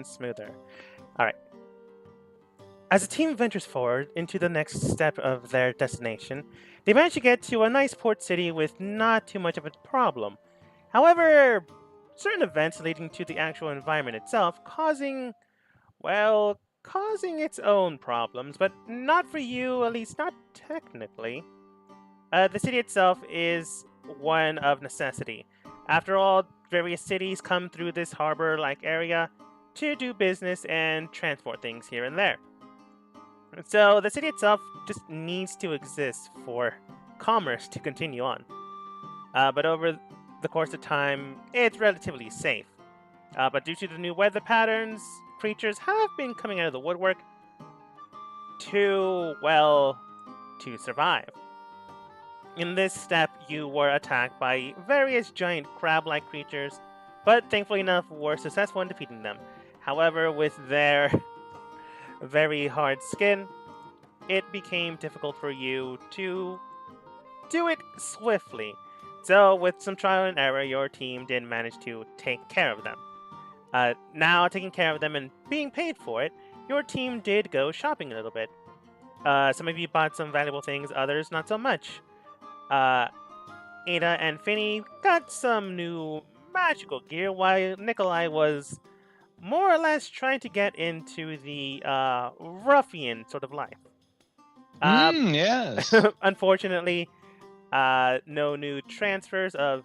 smoother. All right. As the team ventures forward into the next step of their destination, they manage to get to a nice port city with not too much of a problem. However, certain events leading to the actual environment itself causing its own problems, but not for you, at least not technically. The city itself is one of necessity. After all, various cities come through this harbor like area to do business and transport things here and there. So the city itself just needs to exist for commerce to continue on. But over the course of time, it's relatively safe. But due to the new weather patterns, creatures have been coming out of the woodwork to survive. In this step, you were attacked by various giant crab-like creatures, but thankfully enough were successful in defeating them. However, with their very hard skin, it became difficult for you to do it swiftly. So, with some trial and error, your team did manage to take care of them. Now, taking care of them and being paid for it, your team did go shopping a little bit. Some of you bought some valuable things, others not so much. Ada and Finny got some new magical gear, while Nikolai was more or less trying to get into the ruffian sort of life. Yes. Unfortunately, no new transfers of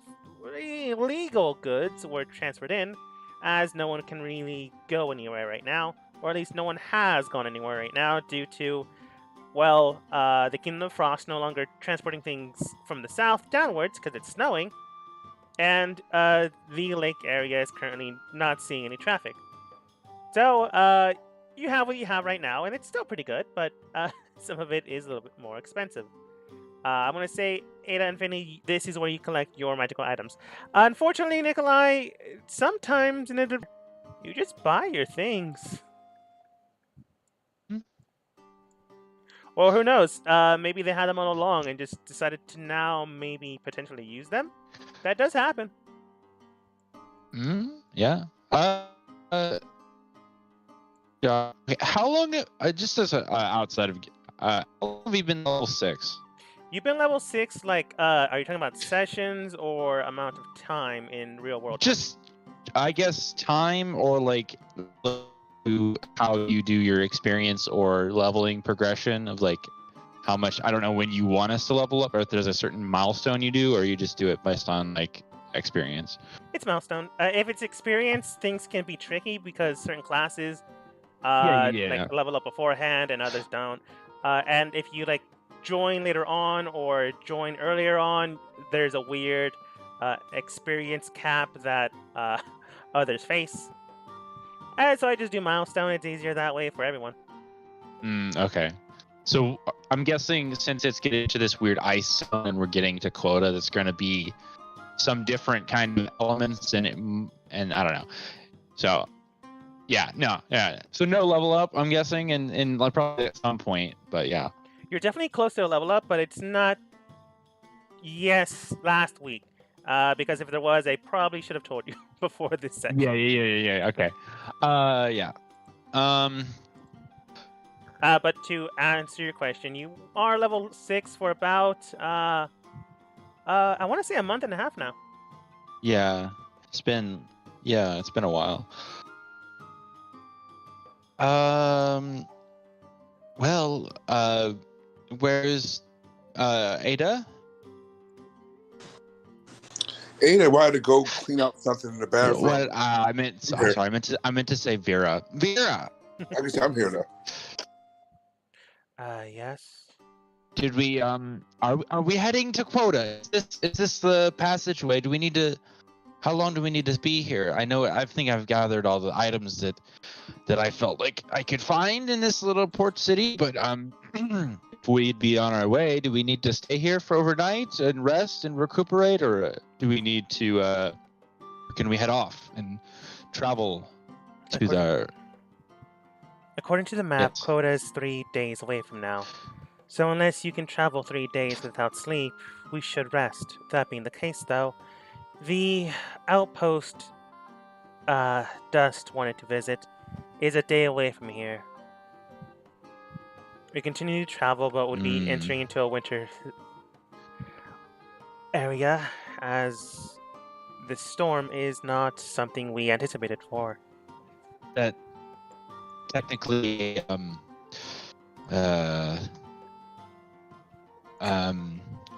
illegal goods were transferred in, as no one can really go anywhere right now, or at least no one has gone anywhere right now due to, the Kingdom of Frost no longer transporting things from the south downwards because it's snowing, and the lake area is currently not seeing any traffic. So, you have what you have right now, and it's still pretty good, but some of it is a little bit more expensive. I'm going to say, Ada and Finny, this is where you collect your magical items. Unfortunately, Nikolai, sometimes you just buy your things. Hmm. Or who knows? Maybe they had them all along and just decided to now maybe potentially use them. That does happen. Yeah. Yeah. How long? Just as outside of, how long have you been level 6? You've been level 6, are you talking about sessions or amount of time in real world? Just, I guess, time or how you do your experience or leveling progression of how much. I don't know when you want us to level up, or if there's a certain milestone you do, or you just do it based on experience. It's milestone. If it's experience, things can be tricky because certain classes Yeah. level up beforehand and others don't. And if you join later on or join earlier on, there's a weird experience cap that others face. So I just do milestone. It's easier that way for everyone. Okay. So I'm guessing since it's getting to this weird ice zone and we're getting to quota, that's going to be some different kind of elements and I don't know. So yeah. So no level up, I'm guessing, and probably at some point, but yeah. You're definitely close to a level up, but it's not. Yes, last week. Because if there was, I probably should have told you before this section. Yeah. Okay. Yeah. But to answer your question, you are level 6 for about I want to say a month and a half now. Yeah. It's been a while. Well, where's Ada? Ada wanted to go clean up something in the bathroom. What? I meant. Sorry, I meant to say Vera. Vera. I guess I'm here now. Yes. Did we? Are we heading to quota? Is this the passageway? Do we need to? How long do we need to be here? I think I've gathered all the items that I felt like I could find in this little port city, but if we'd be on our way, do we need to stay here for overnight and rest and recuperate, or do we need to can we head off and travel to According to the map, Yes. quota is 3 days away from now. So unless you can travel 3 days without sleep, we should rest. That being the case, though, the outpost Dust wanted to visit is a day away from here. We continue to travel, but would be entering into a winter area, as the storm is not something we anticipated for. That technically,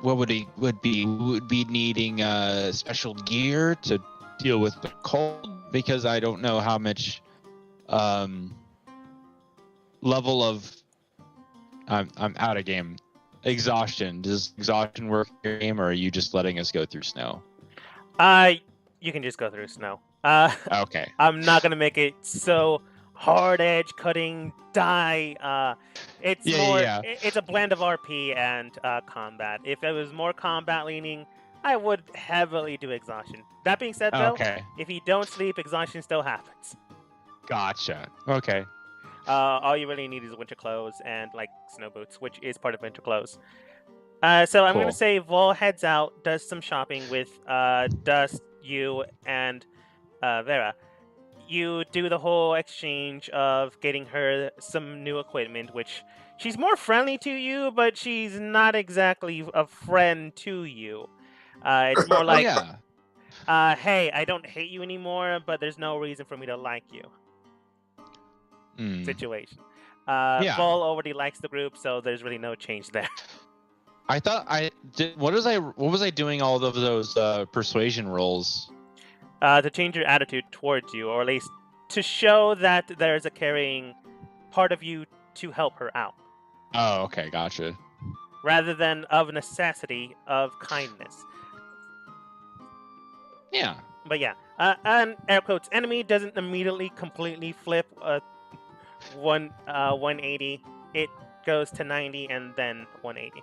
what would be needing special gear to deal with the cold, because I don't know how much level of I'm out of game. Exhaustion. Does exhaustion work in your game, or are you just letting us go through snow? You can just go through snow. Okay. I'm not gonna make it so hard edge cutting die. It's more. Yeah. It's a blend of RP and combat. If it was more combat leaning, I would heavily do exhaustion. That being said, though, Okay. if you don't sleep, exhaustion still happens. Gotcha. Okay. All you really need is winter clothes and like snow boots, which is part of winter clothes. So I'm Cool. gonna say Vol heads out, does some shopping with Dust, you, and Vera. You do the whole exchange of getting her some new equipment, which she's more friendly to you, but she's not exactly a friend to you. It's more like, yeah. hey, I don't hate you anymore, but there's no reason for me to like you. Situation. Yeah. Vol already likes the group, so there's really no change there. I thought I did. What was I doing all of those persuasion rolls? To change your attitude towards you, or at least to show that there's a caring part of you to help her out. Oh, okay, gotcha. Rather than of necessity of kindness. Yeah. But yeah, and air quotes, enemy doesn't immediately completely flip 180. It goes to 90 and then 180.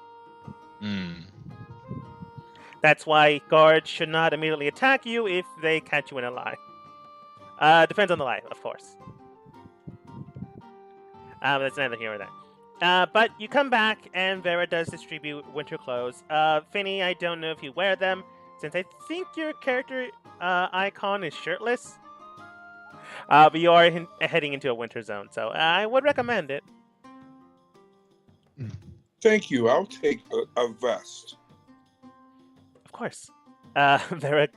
That's why guards should not immediately attack you if they catch you in a lie. Depends on the lie, of course. But that's neither here or there. But you come back, and Vera does distribute winter clothes. Finny, I don't know if you wear them, since I think your character icon is shirtless. But you are heading into a winter zone, so I would recommend it. Thank you. I'll take a vest. Of course. Vera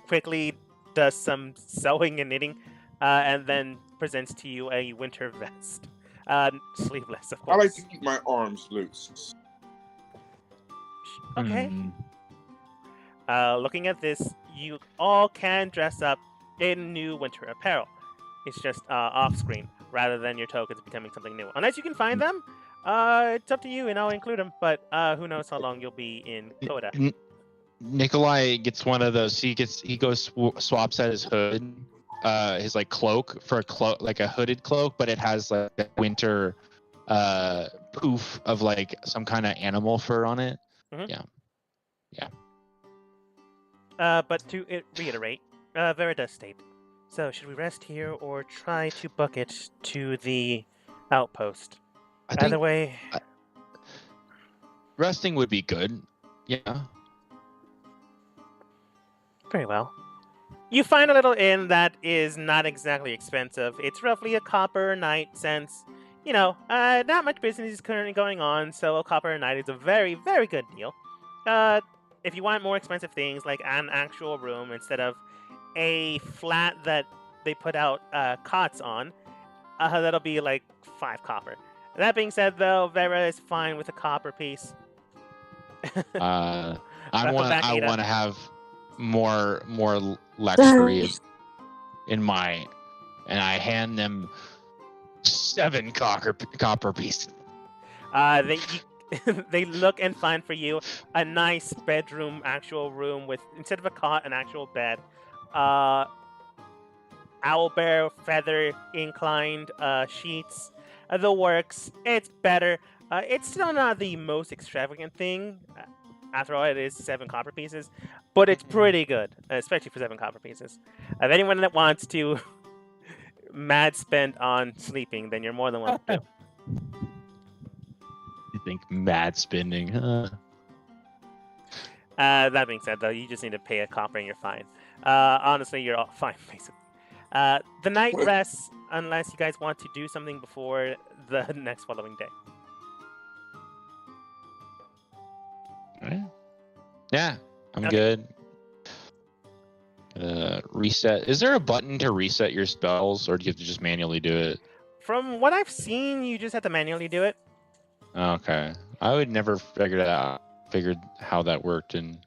quickly does some sewing and knitting, and then presents to you a winter vest. Sleeveless, of course. I like to keep my arms loose. Okay. Looking at this, you all can dress up in new winter apparel. It's just off-screen, rather than your tokens becoming something new. Unless you can find them, it's up to you, and I'll include them. But who knows how long you'll be in Coda. Nikolai gets one of those. He goes swaps out his hood, his cloak for a hooded cloak, but it has like a winter poof of some kind of animal fur on it. Mm-hmm. Yeah. But to reiterate, Vera does state. So should we rest here or try to book it to the outpost? Either way, resting would be good. Yeah. Very well. You find a little inn that is not exactly expensive. It's roughly a copper a night since, not much business is currently going on, so a copper a night is a very, very good deal. If you want more expensive things, like an actual room instead of a flat that they put out cots on, that'll be like 5 copper. That being said, though, Vera is fine with a copper piece. I want to have more luxury in my, and I hand them 7 copper pieces. They look and find for you a nice bedroom, actual room with, instead of a cot, an actual bed. Owlbear feather inclined sheets. The works. It's better. It's still not the most extravagant thing. After all, it is 7 copper pieces, but it's pretty good, especially for 7 copper pieces. If anyone that wants to mad spend on sleeping, then you're more than welcome to. You think mad spending, huh? That being said, though, you just need to pay a copper and you're fine. Honestly, you're all fine, basically. The night What? rests unless you guys want to do something before the next following day. Alright. Yeah, I'm Okay. good. Reset. Is there a button to reset your spells, or do you have to just manually do it? From what I've seen, you just have to manually do it. Okay. I would never figured how that worked in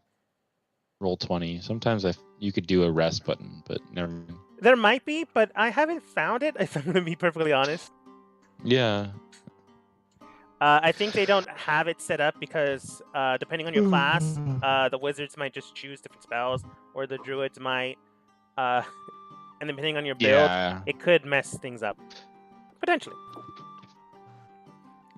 Roll20. Sometimes you could do a rest button, but never mind. There might be, but I haven't found it, if I'm going to be perfectly honest. Yeah. I think they don't have it set up because depending on your class, the wizards might just choose different spells, or the druids might, and depending on your build, Yeah. it could mess things up. Potentially.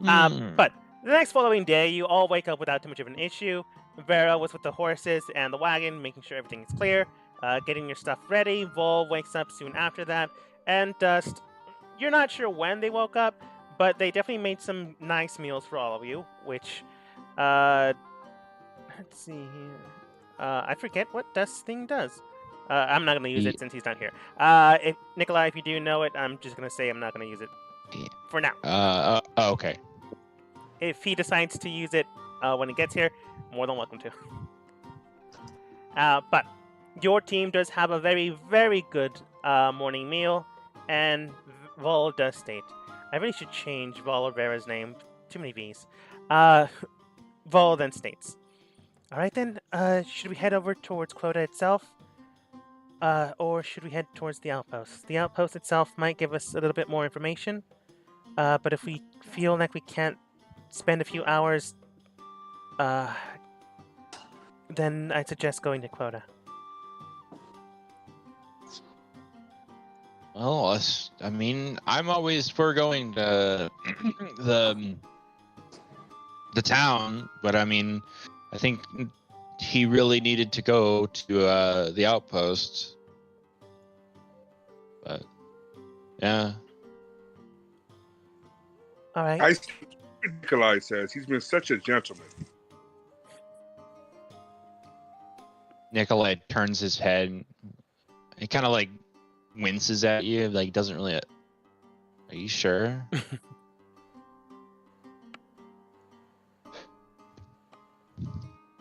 Mm. But the next following day, you all wake up without too much of an issue. Vera was with the horses and the wagon, making sure everything is clear, getting your stuff ready. Vol wakes up soon after that, and Dust, you're not sure when they woke up, but they definitely made some nice meals for all of you, which, let's see here. I forget what Dust thing does. I'm not going to use it since he's not here. If Nikolai, if you do know it, I'm just going to say I'm not going to use it for now. Okay. If he decides to use it when he gets here, more than welcome to. But your team does have a very, very good morning meal, and Vol does state. I really should change Vol or Vera's name. Too many V's. Vol then states, all right then, should we head over towards Quota itself? Or should we head towards the outpost? The outpost itself might give us a little bit more information, but if we feel like we can't spend a few hours, then I'd suggest going to Quota. Well, I mean, I'm always for going to the town, but I mean, I think he really needed to go to the outpost. But yeah. All right. I see what Nikolai says. He's been such a gentleman. Nikolai turns his head. He kind of like winces at you, like doesn't really. Are you sure?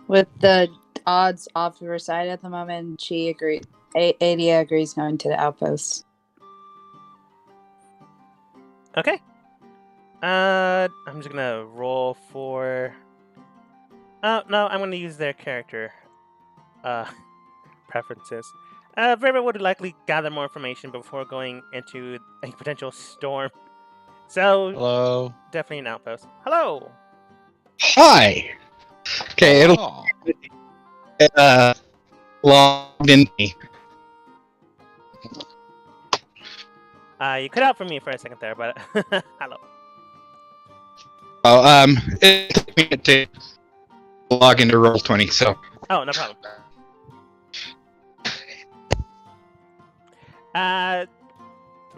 With the odds off of her side at the moment, she agrees. Adia agrees going to the outpost. Okay. I'm just gonna roll for. Oh no, I'm gonna use their character preferences. Vera would likely gather more information before going into a potential storm. So Hello. definitely an outpost. Hello. Hi. Okay, Oh. it'll logged in me. You cut out for me for a second there, but hello. Oh, it took me to log into Roll20, so Oh, no problem.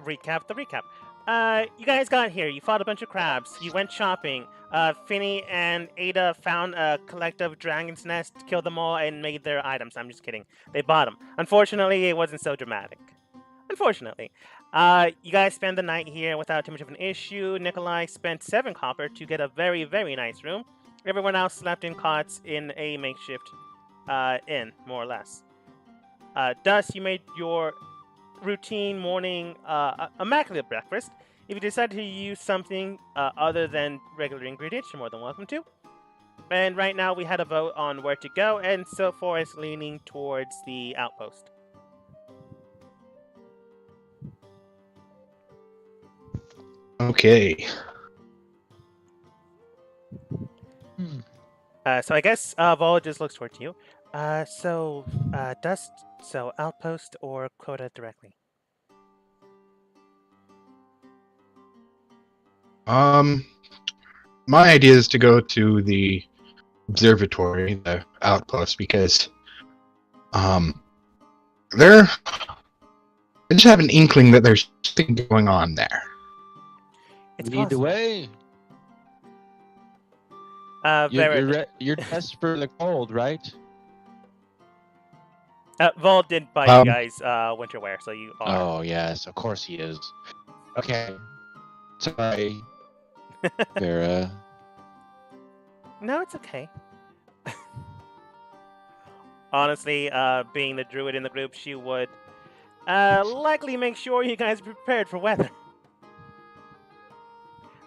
Recap the recap. You guys got here. You fought a bunch of crabs. You went shopping. Finny and Ada found a collective dragon's nest, killed them all, and made their items. I'm just kidding. They bought them. Unfortunately, it wasn't so dramatic. Unfortunately. You guys spent the night here without too much of an issue. Nikolai spent 7 copper to get a very, very nice room. Everyone else slept in cots in a makeshift inn, more or less. Dust, you made your routine morning immaculate breakfast. If you decide to use something other than regular ingredients, you're more than welcome to. And right now we had a vote on where to go, and so far it's leaning towards the outpost. okay. So I guess Vol just looks towards you. Dust, so outpost or quota directly? My idea is to go to the observatory, the outpost, because there. I just have an inkling that there's something going on there. It's Lead the possible. way. Vera, You're dressed for the cold, right? Vol did buy you guys winter wear, so you are. Oh yes, of course he is. Okay. Sorry, Vera. No, it's okay. Honestly, being the druid in the group, she would likely make sure you guys are prepared for weather.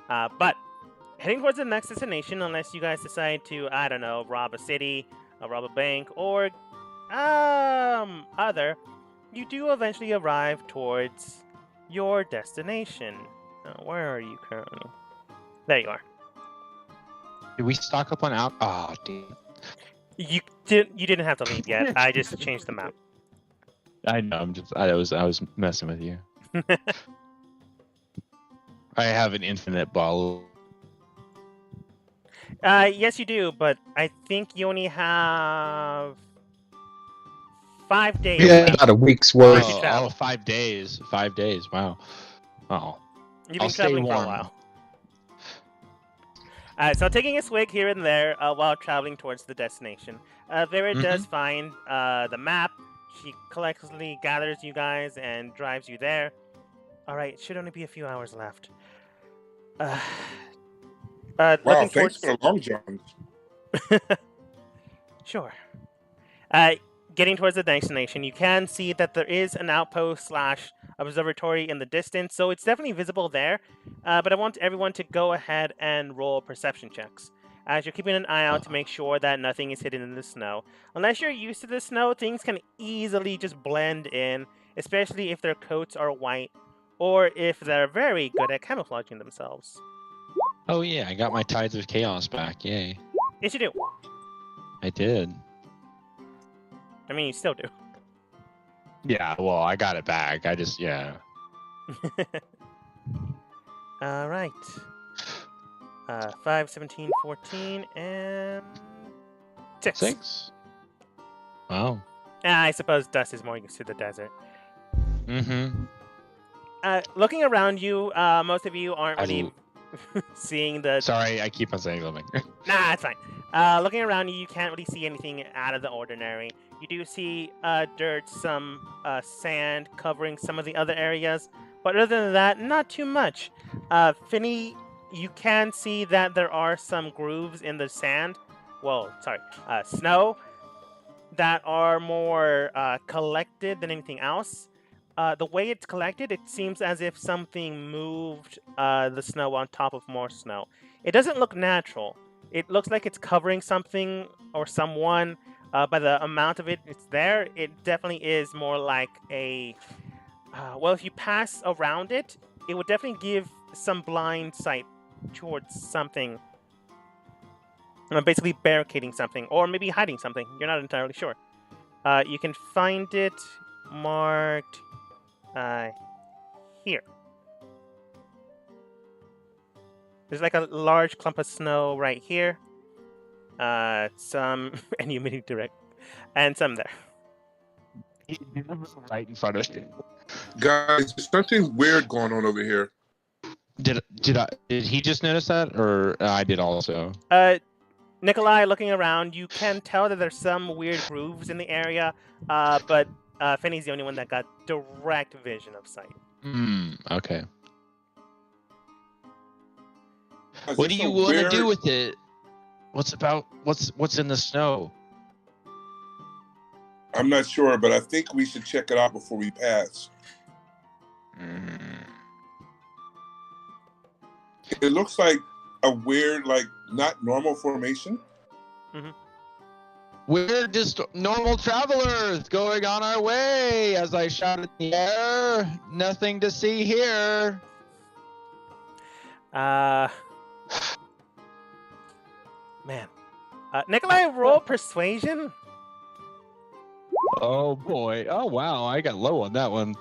But heading towards the next destination, unless you guys decide to, I don't know, rob a city, rob a bank, or other, you do eventually arrive towards your destination. Where are you currently? There you are. Did we stock up on out? Oh, damn. You didn't have to leave yet. I just changed the map. I know. I was messing with you. I have an infinite ball. Yes, you do, but I think you only have 5 days. Yeah, left. about a week's worth. you travel. 5 days. 5 days. Wow. Oh. You've been I'll stay traveling for a warm. while. So taking a swig here and there while traveling towards the destination. Vera does find the map. She collectively gathers you guys and drives you there. Alright, it should only be a few hours left. Wow, Looking thanks towards... for the long johns. Sure. Getting towards the destination, you can see that there is an outpost / observatory in the distance, so it's definitely visible there. But I want everyone to go ahead and roll perception checks, as you're keeping an eye out to make sure that nothing is hidden in the snow. Unless you're used to the snow, things can easily just blend in, especially if their coats are white, or if they're very good at camouflaging themselves. Oh yeah, I got my Tides of Chaos back. Yay. Yes, you do. I did. I mean, you still do. Yeah, well, I got it back. I just, yeah. All right. 5, 17, 14, and 6. 6? Wow. I suppose Dust is more used to the desert. Mm-hmm. Looking around you, most of you aren't really seeing the... Sorry, I keep on saying something. Nah, it's fine. Looking around you, you can't really see anything out of the ordinary. You do see dirt, some sand covering some of the other areas, but other than that, not too much. Finny, you can see that there are some grooves in the sand. Well, sorry, snow that are more collected than anything else. The way it's collected, it seems as if something moved the snow on top of more snow. It doesn't look natural. It looks like it's covering something or someone. By the amount of it it's there, it definitely is more like a... well, if you pass around it, it would definitely give some blind sight towards something. Basically barricading something, or maybe hiding something. You're not entirely sure. You can find it marked here. There's like a large clump of snow right here. Some, and you mean direct, and some there. Right in front of you. Guys, there's something weird going on over here. Did he just notice that, or I did also? Nikolai, looking around, you can tell that there's some weird grooves in the area, but Finney's the only one that got direct vision of sight. Okay. Guys, What do there's you some want to weird- do with it? What's in the snow? I'm not sure, but I think we should check it out before we pass. It looks like a weird, like, not normal formation. We're just normal travelers going on our way. As I shout in the air, nothing to see here. Man. Nikolai, roll persuasion. Oh boy. Oh wow, I got low on that one.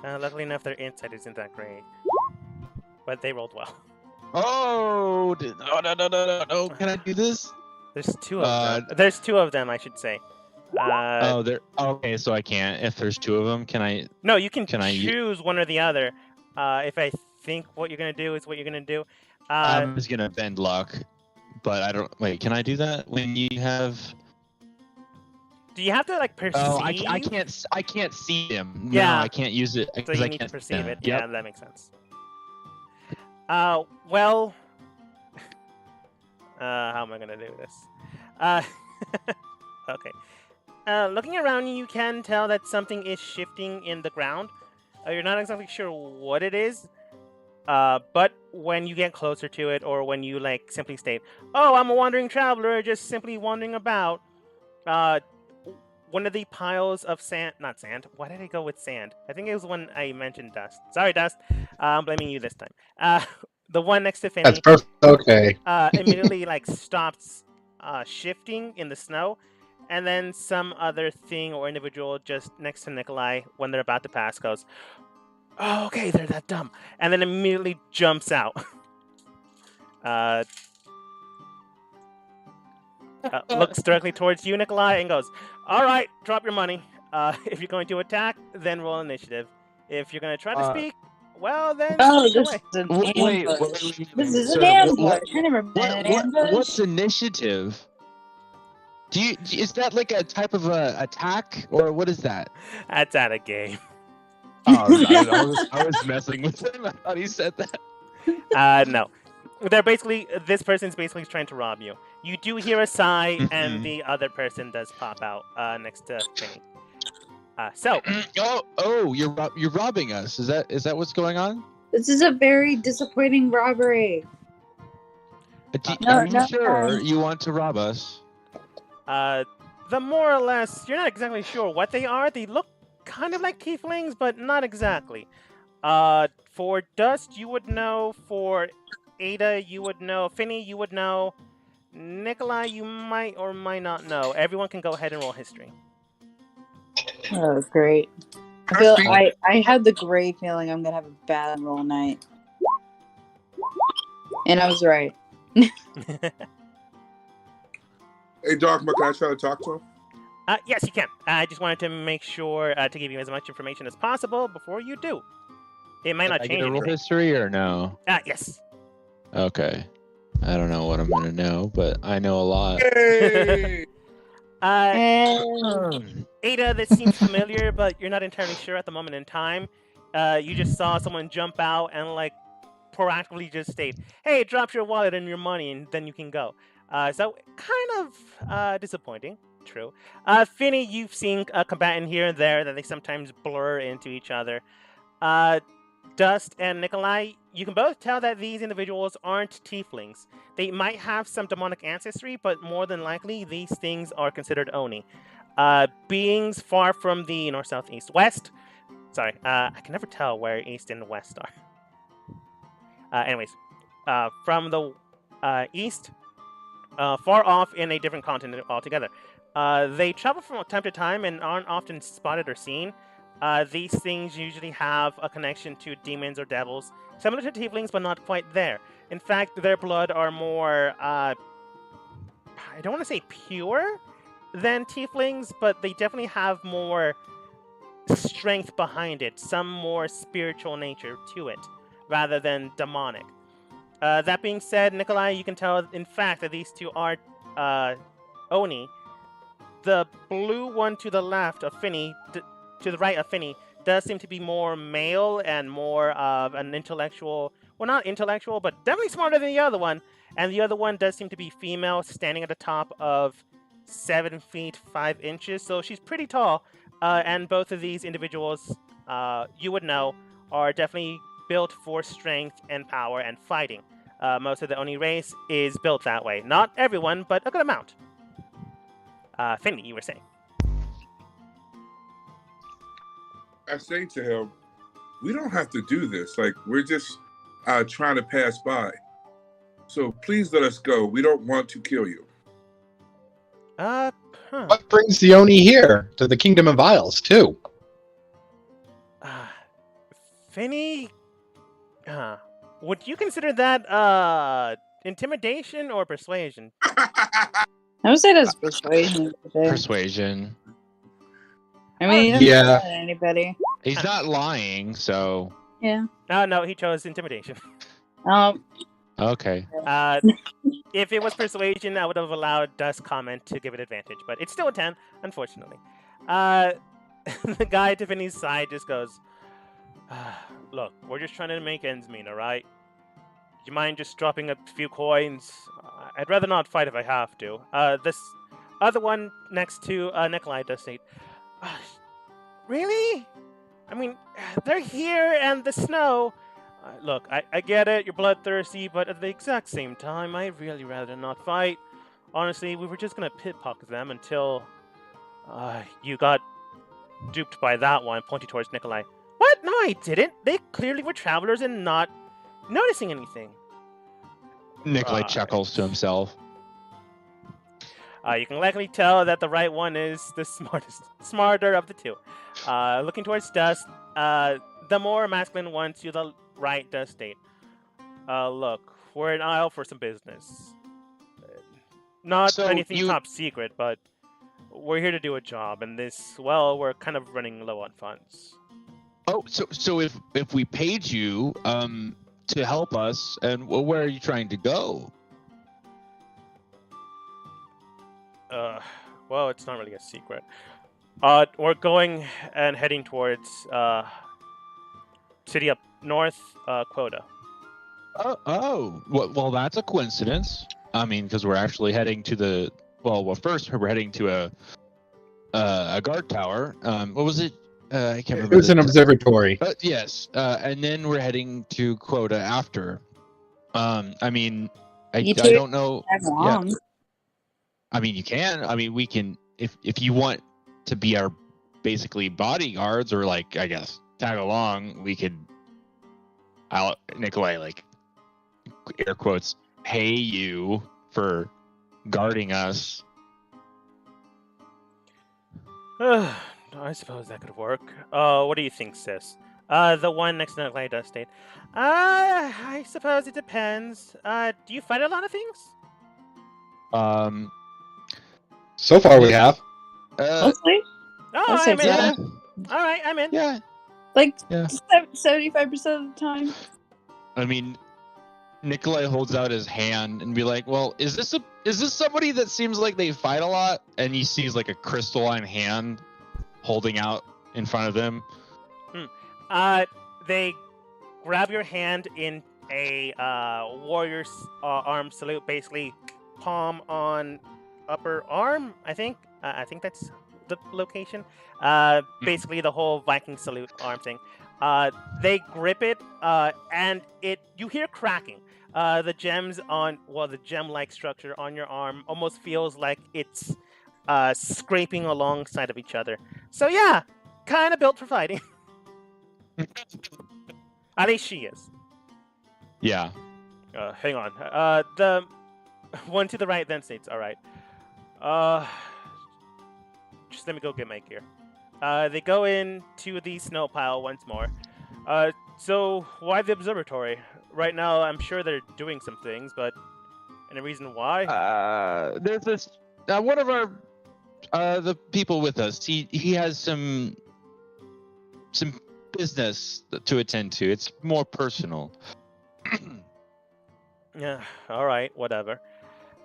Luckily enough, their insight isn't that great. But they rolled well. Oh, no. Can I do this? There's 2 of them. There's 2 of them, I should say. Okay, so I can't. If there's 2 of them, can I? No, you can I choose one or the other. If I think what you're going to do is what you're going to do. I'm just going to bend luck. But I don't... Wait, can I do that when you have... Do you have to like perceive? Oh, I can't see him. Yeah. No, I can't use it So because you I need to can't perceive it. Yep. Yeah, that makes sense. Well, how am I gonna do this? Okay. Looking around you, you can tell that something is shifting in the ground. You're not exactly sure what it is. But when you get closer to it, or when you like simply state, "Oh, I'm a wandering traveler, just simply wandering about," one of the piles of sand, not sand. Why did I go with sand? I think it was when I mentioned dust. Sorry, dust. I'm blaming you this time. The one next to That's Finny, perfect. Okay. immediately like stops shifting in the snow, and then some other thing or individual just next to Nikolai when they're about to pass goes, "Oh, okay, they're that dumb," and then immediately jumps out. Looks directly towards you, Nikolai, and goes, "All right, drop your money. If you're going to attack, then roll initiative. If you're going to try to speak, well, then Oh, speak this away." is an Wait, ambush. This is so an ambush. I never been an ambush. what's initiative? Is that like a type of a attack, or what is that? That's out of game. Oh, I was messing with him. I thought he said that. No. This person's basically trying to rob you. You do hear a sigh, and Mhm. the other person does pop out next to Finny. So, You're robbing us. Is that what's going on? This is a very disappointing robbery. Are you sure you want to rob us? the more or less, you're not exactly sure what they are. They look kind of like tieflings, but not exactly. For Dust, you would know. For Ada, you would know. Finny, you would know. Nikolai, you might or might not know. Everyone can go ahead and roll history. Oh, great. I had the great feeling I'm gonna have a bad roll night. And I was right. Hey, Dogma, can I try to talk to him? Yes, you can. I just wanted to make sure to give you as much information as possible before you do. It might not I change get a roll anything. history or no? Yes. Okay. I don't know what I'm gonna know, but I know a lot. Hey! Ada, this seems familiar, but you're not entirely sure at the moment in time. You just saw someone jump out and like proactively just state, "Hey, drop your wallet and your money, and then you can go." So kind of disappointing. True. Finny, you've seen a combatant here and there that they sometimes blur into each other. Dust and Nikolai, you can both tell that these individuals aren't tieflings. They might have some demonic ancestry, but more than likely, these things are considered Oni. Beings far from the north, south, east, west. Sorry, I can never tell where east and west are. From the east, far off in a different continent altogether. They travel from time to time and aren't often spotted or seen. These things usually have a connection to demons or devils, similar to tieflings, but not quite there. In fact, their blood are more, I don't want to say pure than tieflings, but they definitely have more strength behind it, some more spiritual nature to it, rather than demonic. That being said, Nikolai, you can tell, in fact, that these two are Oni. The blue one to the left of Finny, to the right of Finny, does seem to be more male and more of an intellectual. Well, not intellectual, but definitely smarter than the other one. And the other one does seem to be female, standing at the top of 7 feet 5 inches. So she's pretty tall. And both of these individuals, you would know, are definitely built for strength and power and fighting. Most of the Oni race is built that way. Not everyone, but a good amount. Finny, you were saying. I say to him, we don't have to do this. Like, we're just trying to pass by. So please let us go. We don't want to kill you. What brings the Oni here to the Kingdom of Isles, too? Finny, would you consider that intimidation or persuasion? I would say that's persuasion. Persuasion. I mean, he doesn't Yeah. threaten anybody. He's not lying, so Yeah. No, he chose intimidation. okay. If it was persuasion, I would have allowed Dust comment to give it advantage, but it's still a 10, unfortunately. The guy at Tiffany's side just goes, look, we're just trying to make ends meet, alright? You mind just dropping a few coins? I'd rather not fight if I have to. This other one next to Nikolai does say, really? I mean, they're here and the snow. Look, I get it, you're bloodthirsty, but at the exact same time, I'd really rather not fight. Honestly, we were just gonna pit-pocket them until you got duped by that one, pointing towards Nikolai. What? No, I didn't. They clearly were travelers and not noticing anything. Nikolai chuckles to himself. You can likely tell that the right one is the smarter of the two. Looking towards Dust, the more masculine one to the right does state, look, we're in aisle for some business. Not So anything top secret, but we're here to do a job, and we're kind of running low on funds. Oh, so if we paid you to help us, and where are you trying to go? Well, it's not really a secret. We're going and heading towards city up north, Quota. Well, that's a coincidence. I mean, because we're actually heading to first we're heading to a guard tower. What was it? I can't remember. It was an observatory. Yes, and then we're heading to Quota after. I mean, I don't know. Yeah. I mean, you can. I mean, we can. If you want to be our basically bodyguards, or like, I guess, tag along, we could. Nikolai, like, air quotes, pay you for guarding us. I suppose that could work. What do you think, sis? The one next to Nikolai does state, I suppose it depends. Do you fight a lot of things? So far we have. Mostly? Oh, I'd say I'm in. Yeah. All right, I'm in. Yeah. Like Yeah. 75% of the time. I mean, Nikolai holds out his hand and be like, "Well, is this somebody that seems like they fight a lot?" And he sees like a crystalline hand holding out in front of him. They grab your hand in a warrior's arm salute, basically palm on upper arm. I think that's the location. Basically the whole Viking salute arm thing. They grip it, and you hear cracking. The gem-like structure on your arm almost feels like it's scraping alongside of each other. So yeah, kind of built for fighting. At least she is. Yeah. Hang on. The one to the right then states, all right. Just let me go get my gear. They go into the snow pile once more. So why the observatory? Right now, I'm sure they're doing some things, but any reason why? There's this one of our the people with us. He has some business to attend to. It's more personal. Yeah. All right. Whatever.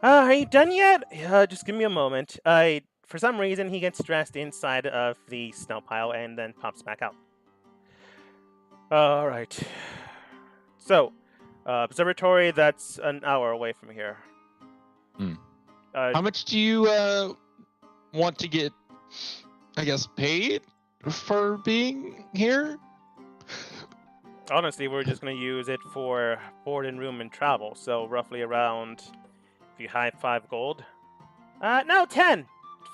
Are you done yet? Just give me a moment. For some reason, he gets dressed inside of the snow pile and then pops back out. All right. So, observatory, that's an hour away from here. How much do you want to get, I guess, paid for being here? Honestly, we're just going to use it for board and room and travel. So, roughly around, if you hide 5 gold. No, 10!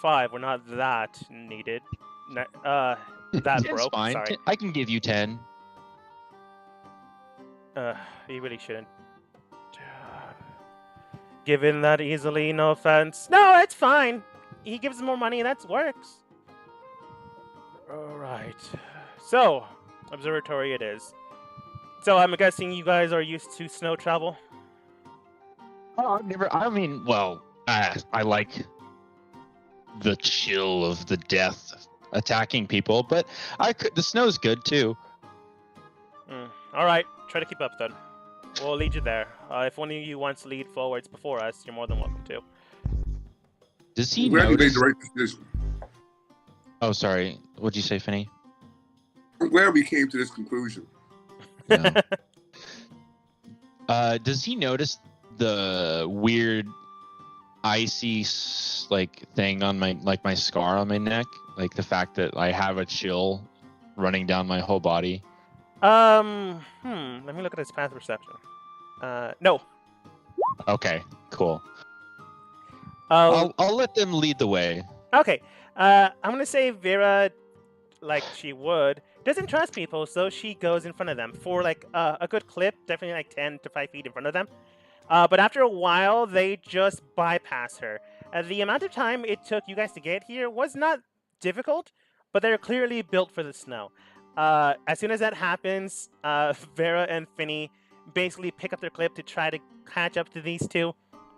5, we're not that needed. That broke, fine. sorry. I can give you 10. You really shouldn't. Give in that easily, no offense. No, it's fine. He gives more money, that works. Alright. So, observatory it is. So, I'm guessing you guys are used to snow travel? Oh, I like the chill of the death attacking people, but the snow's good too. Alright, try to keep up then. we'll lead you there. If one of you wants to lead forwards before us, you're more than welcome to. Does he I'm glad you made notice? the right decision. Oh, sorry. What'd you say, Finny? I'm glad we came to this conclusion. No. Does he notice the weird icy thing on my scar on my neck? Like the fact that I have a chill running down my whole body? Let me look at his path perception. No. Okay, cool. Oh, I'll let them lead the way. okay. I'm gonna say Vera, like she would, doesn't trust people, so she goes in front of them for like a good clip, definitely like 10 to 5 feet in front of them. But after a while, they just bypass her. The amount of time it took you guys to get here was not difficult, but they're clearly built for the snow. As soon as that happens, Vera and Finny basically pick up their clip to try to catch up to these two,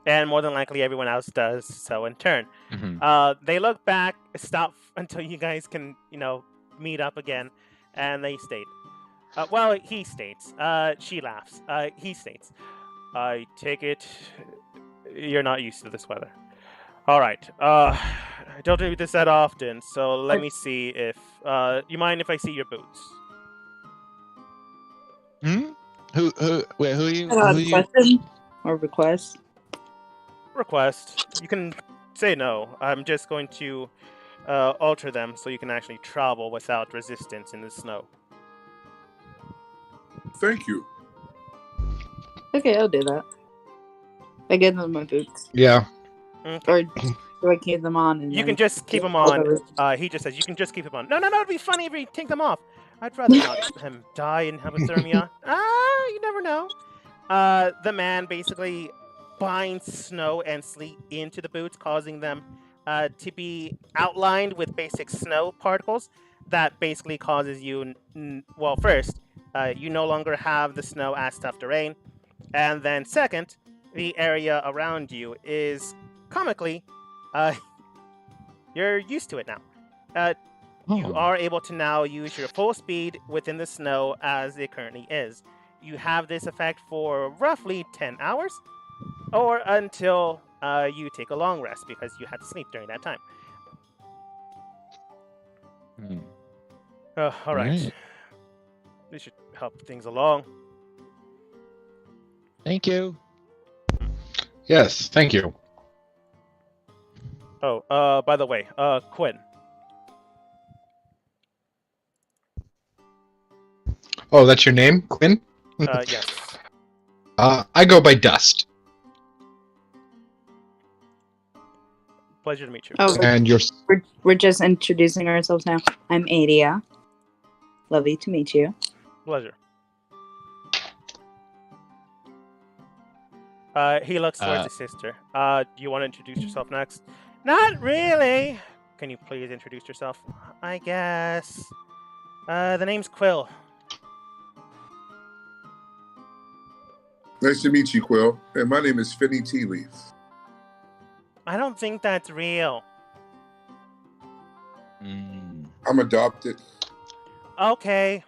and more than likely everyone else does so in turn. Mm-hmm. They look back, stop until you guys can, meet up again, and they state. Well, he states. She laughs. He states. I take it you're not used to this weather. All right. I don't do this that often, so let me see if you mind if I see your boots. Hmm? Who are you? Question or request? Request. You can say no. I'm just going to alter them so you can actually travel without resistance in the snow. Thank you. Okay, I'll do that. I give them my boots. Yeah. Or do I keep them on? And You then can just keep them on. He just says you can just keep them on. No, it'd be funny if you take them off. I'd rather not him die in hypothermia. You never know. The man basically binds snow and sleet into the boots, causing them to be outlined with basic snow particles. That basically causes you, well, first, you no longer have the snow as tough to rain. And then second, the area around you is comically, you're used to it now. You are able to now use your full speed within the snow as it currently is. You have this effect for roughly 10 hours, or until you take a long rest because you had to sleep during that time. All right. This should help things along. Thank you. Yes, thank you. Oh, by the way, Quinn. Oh, that's your name, Quinn? Yes. I go by Dust. Pleasure to meet you. Oh, And you're... we're just introducing ourselves now. I'm Adia. Lovely to meet you. Pleasure. He looks towards his sister. Do you want to introduce yourself next? Not really. Can you please introduce yourself? I guess. The name's Quill. Nice to meet you, Quill. And my name is Finny Tea Leaf. I don't think that's real. I'm adopted. Okay.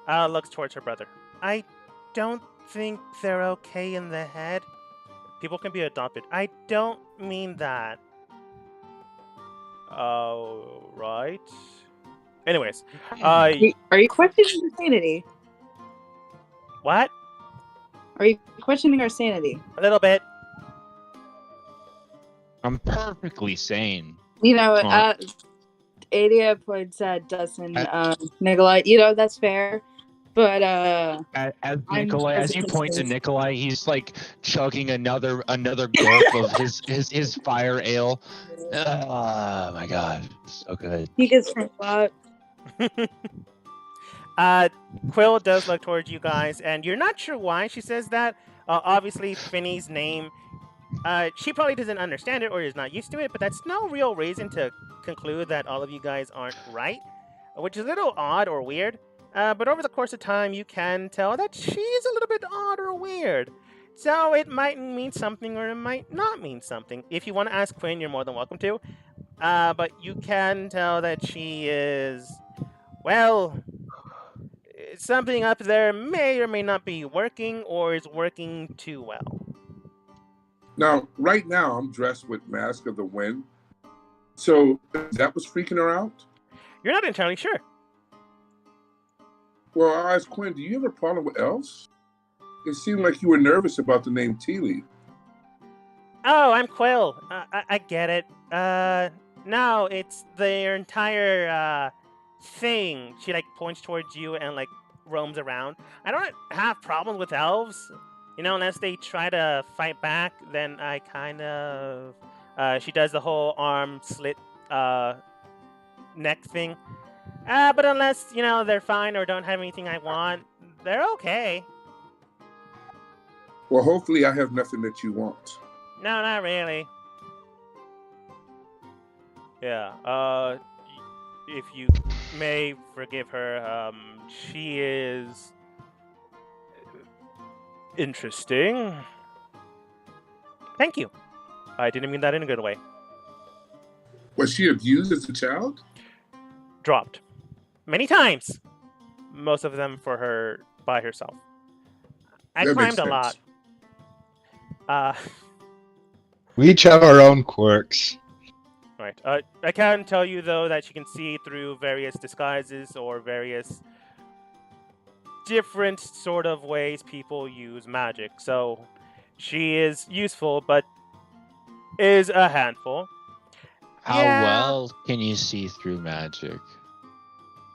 Looks towards her brother. I don't think they're okay in the head. People can be adopted. I don't mean that. Oh, right. Anyways, Are you questioning our sanity? What? Are you questioning our sanity? A little bit. I'm perfectly sane. You know, Adia points at Dustin, Nikolai. You know, that's fair. But as Nikolai, as you point to Nikolai, he's like chugging another gulp of his fire ale. Oh my god, so good. He gets drunk a lot. Quill does look towards you guys, and you're not sure why she says that. Obviously, Finny's name, she probably doesn't understand it or is not used to it, but that's no real reason to conclude that all of you guys aren't right, which is a little odd or weird. But over the course of time, you can tell that she's a little bit odd or weird. So it might mean something or it might not mean something. If you want to ask Quinn, you're more than welcome to. But you can tell that she is, well, something up there may or may not be working or is working too well. Now, right now, I'm dressed with Mask of the Wind. So that was freaking her out? You're not entirely sure. Well, I'll ask Quinn, do you have a problem with elves? It seemed like you were nervous about the name Teely. Oh, I'm Quill. I get it. No, it's their entire thing. She like points towards you and like roams around. I don't have problems with elves. You know, unless they try to fight back, then I kind of. She does the whole arm slit neck thing. But unless, you know, they're fine or don't have anything I want, they're okay. Well, hopefully I have nothing that you want. No, not really. Yeah, if you may forgive her, she is interesting. Thank you. I didn't mean that in a good way. Was she abused as a child? Dropped. Many times. Most of them for her by herself. I That climbed makes a lot. We each have our own quirks. Right. I can tell you, though, that she can see through various disguises or various different sort of ways people use magic. So she is useful, but is a handful. How Yeah. well can you see through magic?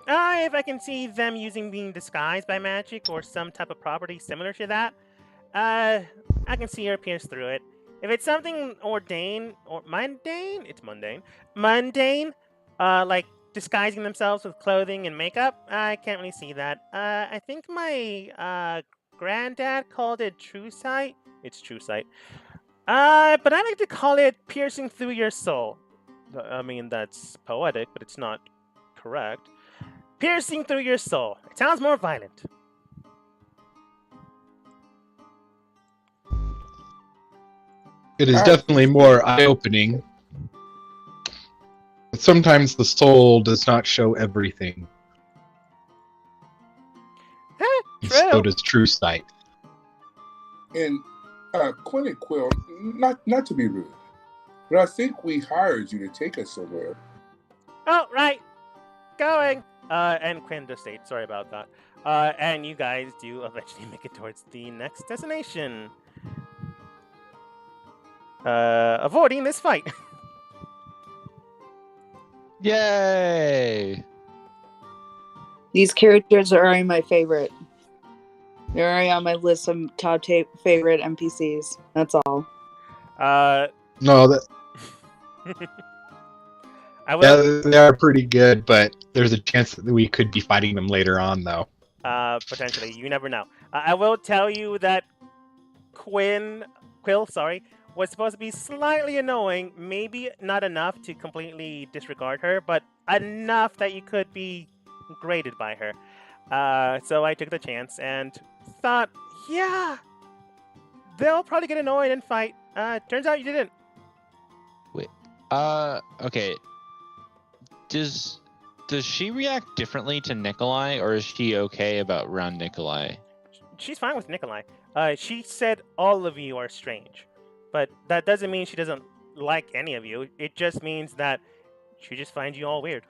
If I can see them being disguised by magic or some type of property similar to that, I can see her pierce through it. If it's something ordained or mundane, it's mundane. Mundane, like disguising themselves with clothing and makeup, I can't really see that. I think my granddad called it true sight. It's true sight. But I like to call it piercing through your soul. I mean, that's poetic, but it's not correct. Piercing through your soul. It sounds more violent. It is definitely more eye-opening. But sometimes the soul does not show everything. And so True. does true sight. And Quinn and Quill, not to be rude, but I think we hired you to take us somewhere. Oh, right. Going. And Quinn just stayed. Sorry about that. And you guys do eventually make it towards the next destination. Avoiding this fight. Yay! These characters are already my favorite. They're already on my list of top favorite NPCs. That's all. No, that I will. they are pretty good, but there's a chance that we could be fighting them later on, though. Potentially, you never know. I will tell you that Quill, was supposed to be slightly annoying. Maybe not enough to completely disregard her, but enough that you could be graded by her. So I took the chance and thought, yeah, they'll probably get annoyed and fight. Turns out you didn't. Wait. Okay. Does she react differently to Nikolai, or is she okay around Nikolai? She's fine with Nikolai. She said all of you are strange, but that doesn't mean she doesn't like any of you. It just means that she just finds you all weird.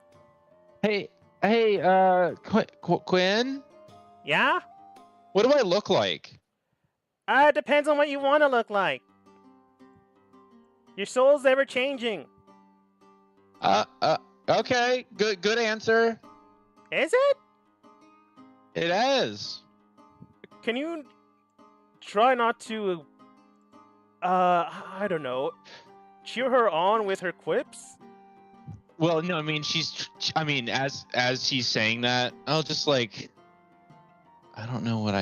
Hey, Quinn? Yeah? What do I look like? Depends on what you want to look like. Your soul's ever changing. Okay. Good answer. Is it? It is. Can you try not to, I don't know, cheer her on with her quips? Well, no, I mean, as he's saying that, I'll just like, I don't know what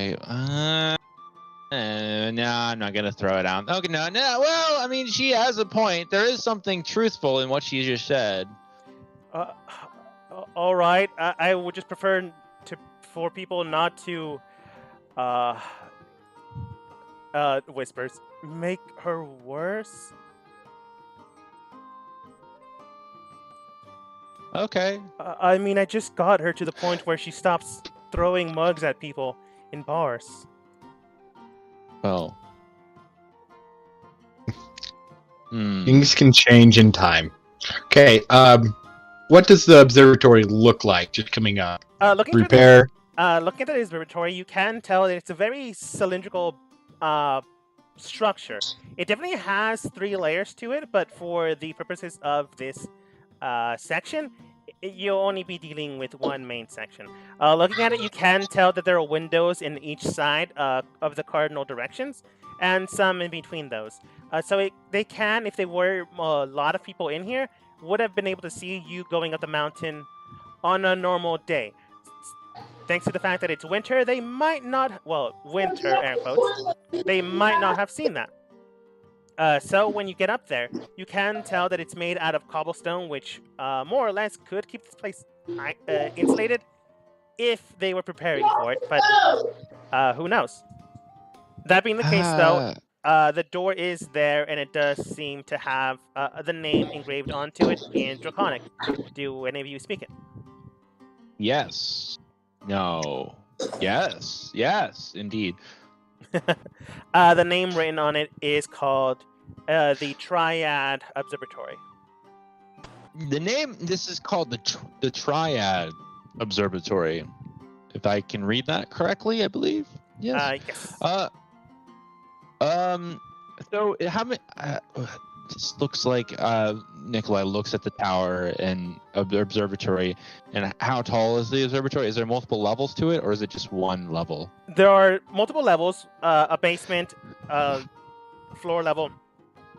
no, I'm not gonna throw it out. Okay, no. Well, I mean, she has a point. There is something truthful in what she just said. All right. I would just prefer for people not to, whispers, make her worse. Okay. I mean, I just got her to the point where she stops throwing mugs at people in bars. Well. Things can change in time. Okay, what does the observatory look like just coming up? Looking through Repair? looking at the observatory, you can tell that it's a very cylindrical structure. It definitely has 3 layers to it, but for the purposes of this section, you'll only be dealing with one main section. Looking at it, you can tell that there are windows in each side of the cardinal directions, and some in between those. They can, if there were a lot of people in here, would have been able to see you going up the mountain on a normal day. Thanks to the fact that it's winter, they might not, winter, air quotes, they might not have seen that. So when you get up there, you can tell that it's made out of cobblestone, which more or less could keep this place insulated if they were preparing for it, but who knows? That being the case, though, the door is there, and it does seem to have the name engraved onto it in Draconic. Do any of you speak it? Yes. No. Yes. Yes, indeed. The name written on it is called the Triad Observatory. This is called the Triad Observatory. If I can read that correctly, I believe. Yes. Yes. So how many? This looks like Nikolai looks at the tower and observatory. And how tall is the observatory? Is there multiple levels to it, or is it just one level? There are multiple levels: a basement, floor level,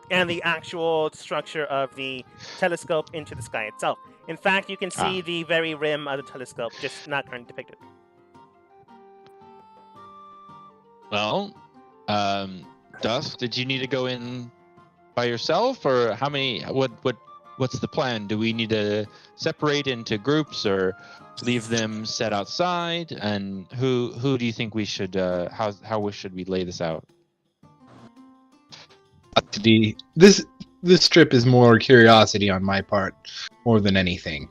and the actual structure of the telescope into the sky itself. In fact, you can see the very rim of the telescope, just not currently depicted. Well, Dusk, did you need to go in by yourself, or how many? What's the plan? Do we need to separate into groups, or leave them set outside? And who do you think we should? How should we lay this out? This trip is more curiosity on my part, more than anything.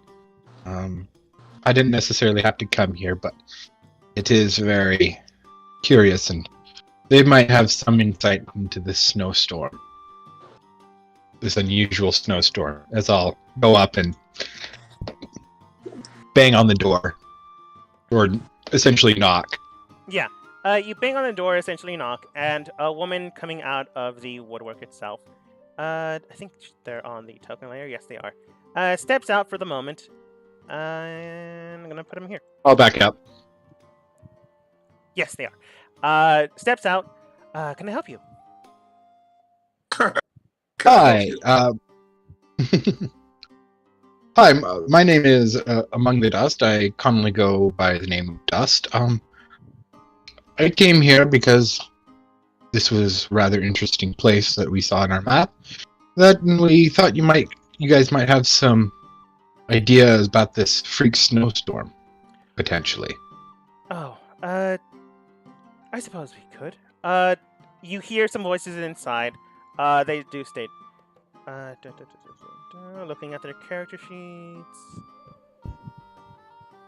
I didn't necessarily have to come here, but it is very curious, and they might have some insight into this snowstorm. This unusual snowstorm, as I'll go up and bang on the door, or essentially knock. Yeah, you bang on the door, essentially knock, and a woman coming out of the woodwork itself, I think they're on the token layer, yes they are, steps out for the moment, and I'm gonna put them here. I'll back up. Yes, they are. Steps out, can I help you? Hi. Hi, my name is Among the Dust. I commonly go by the name of Dust. I came here because this was a rather interesting place that we saw on our map. That we thought you guys might have some ideas about this freak snowstorm, potentially. Oh, I suppose we could. You hear some voices inside. They do state. Looking at their character sheets.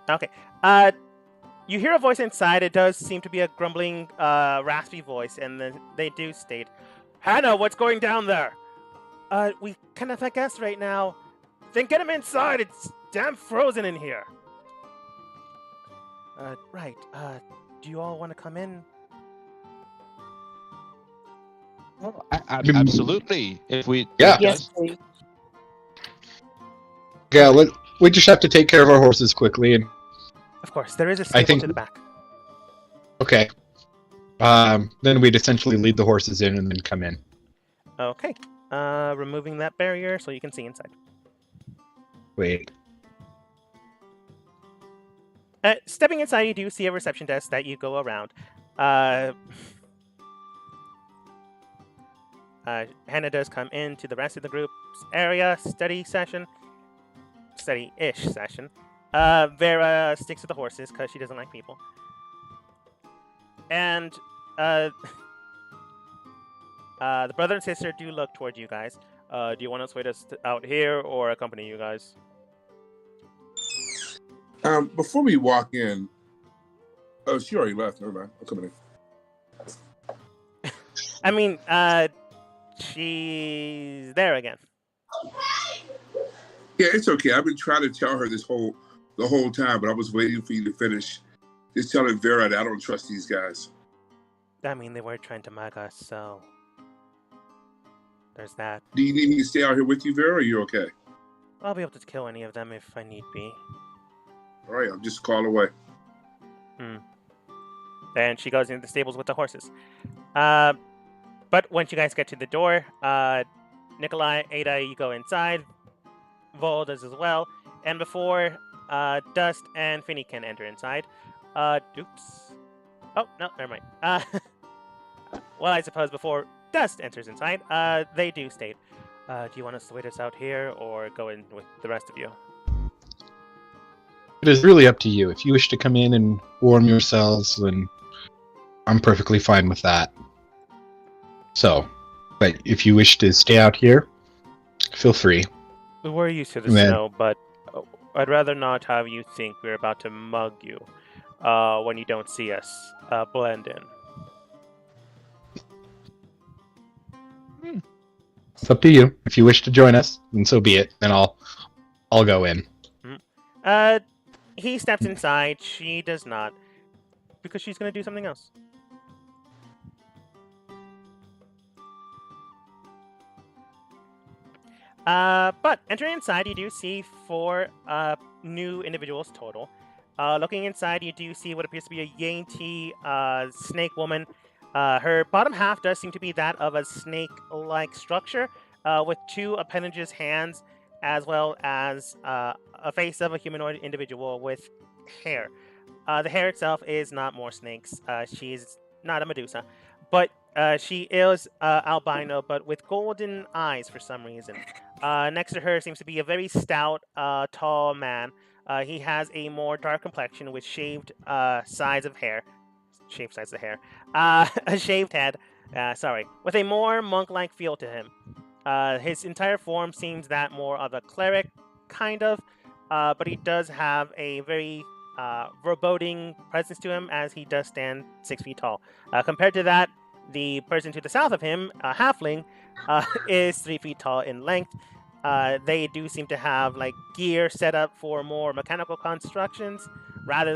Okay. You hear a voice inside. It does seem to be a grumbling, raspy voice, and then they do state, "Hannah, what's going down there?" We kind of have guests right now. Then get him inside. It's damn frozen in here. Right. Do you all want to come in? Well, absolutely. If we Yes, please. Yeah, we just have to take care of our horses quickly, and Of course, there is a stable to the back. okay. Then we'd essentially lead the horses in and then come in. Okay. Removing that barrier so you can see inside. Wait. Stepping inside, you do see a reception desk that you go around. Hannah does come into the rest of the group's area, study-ish session. Vera sticks with the horses because she doesn't like people. And the brother and sister do look towards you guys. Do you want us to wait us out here or accompany you guys? Before we walk in, Oh, she already left. Never mind. I'm coming in. I mean, she's there again. Yeah, it's okay. I've been trying to tell her the whole time, but I was waiting for you to finish. Just telling Vera that I don't trust these guys. I mean, they were trying to mug us, so there's that. Do you need me to stay out here with you, Vera, or are you okay? I'll be able to kill any of them if I need be. All right, I'll just call away. And she goes into the stables with the horses. But once you guys get to the door, Nikolai, Ada, you go inside. Vol does as well. And before Dust and Finny can enter inside, oops. Oh, no, never mind. Well, I suppose before Dust enters inside, they do state, do you want us to wait us out here or go in with the rest of you? It is really up to you. If you wish to come in and warm yourselves, then I'm perfectly fine with that. So, but if you wish to stay out here, feel free. We're used to the Man. snow, but I'd rather not have you think we're about to mug you when you don't see us blend in. It's up to you. If you wish to join us, then so be it. Then I'll go in. He steps inside. She does not, because she's going to do something else. But entering inside, you do see 4 new individuals total. Looking inside, you do see what appears to be a Yangti snake woman. Her bottom half does seem to be that of a snake-like structure, with 2 appendages, hands, as well as a face of a humanoid individual with hair. The hair itself is not more snakes. She's not a Medusa, but she is albino, but with golden eyes for some reason. Next to her seems to be a very stout, tall man. He has a more dark complexion with shaved sides of hair. Shaved sides of hair. A shaved head. With a more monk-like feel to him. His entire form seems that more of a cleric, kind of, but he does have a very foreboding presence to him, as he does stand 6 feet tall. Compared to that, the person to the south of him, a halfling, is 3 feet tall in length. They do seem to have like gear set up for more mechanical constructions rather